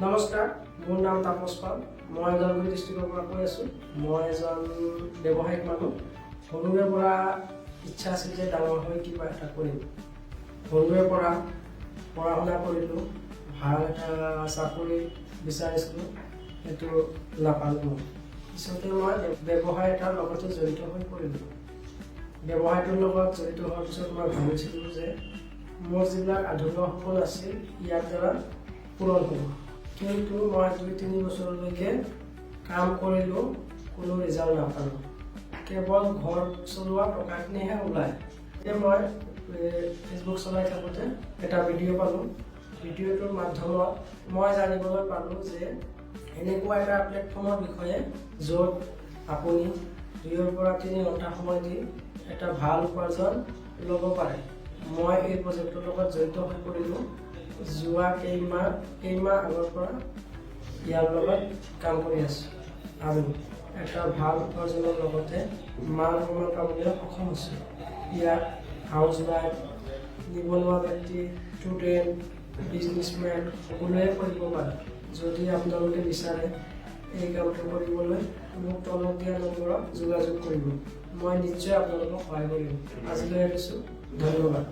নমস্কাৰ, মোৰ নাম তাপস পাল। মই ওদালগুৰি ডিষ্ট্ৰিক্টৰ পৰা কৈ আছোঁ। মই এজন ব্যৱসায়িক মানুহ। সৰুৰে পৰা ইচ্ছা আছিল যে ডাঙৰ হৈ কিবা এটা কৰিম। সৰুৰে পৰা পঢ়া শুনা কৰিলোঁ, ভাল এটা চাকৰি বিচাৰিছিলোঁ, সেইটো নাপালোঁ। পিছতে মই ব্যৱসায় এটাৰ লগতে জড়িত হৈ পৰিলোঁ। ব্যৱসায়টোৰ লগত জড়িত হোৱাৰ পিছত মই ভাবিছিলোঁ যে মোৰ যিবিলাক আধৰুৱা সপোন আছিল ইয়াৰ দ্বাৰা পূৰণ হ'ব। কিন্তু মই 2-3 বছৰলৈকে কাম কৰিলোঁ, কোনো ৰিজাল্ট নাপালোঁ। কেৱল ঘৰ চলোৱা টকাখিনিহে ওলায়। এতিয়া মই ফেচবুক চলাই থাকোঁতে এটা ভিডিঅ' পালোঁ। ভিডিঅ'টোৰ মাধ্যমত মই জানিবলৈ পালোঁ যে এনেকুৱা এটা প্লেটফৰ্মৰ বিষয়ে য'ত আপুনি 2 পৰা 3 ঘণ্টা সময় দি এটা ভাল উপাৰ্জন ল'ব পাৰে। মই এই প্ৰজেক্টৰ লগত জড়িত হৈ পৰিলোঁ। যোৱা কেইমাহ আগৰ পৰা ইয়াৰ লগত কাম কৰি আছোঁ আৰু এটা ভাল উপাৰ্জনৰ লগতে মান সন্মান পাবলৈ সক্ষম হৈছোঁ। ইয়াত হাউচ ৱাইফ, নিবনুৱা ব্যক্তি, ষ্টুডেণ্ট, বিজনেছমেন সকলোৱে কৰিব পাৰে। যদি আপোনালোকে বিচাৰে এই কামটো কৰিবলৈ মোক তলত দিয়া নম্বৰত যোগাযোগ কৰিব। মই নিশ্চয় আপোনালোকক সহায় কৰিম। আজিলৈ এৰিছোঁ, ধন্যবাদ।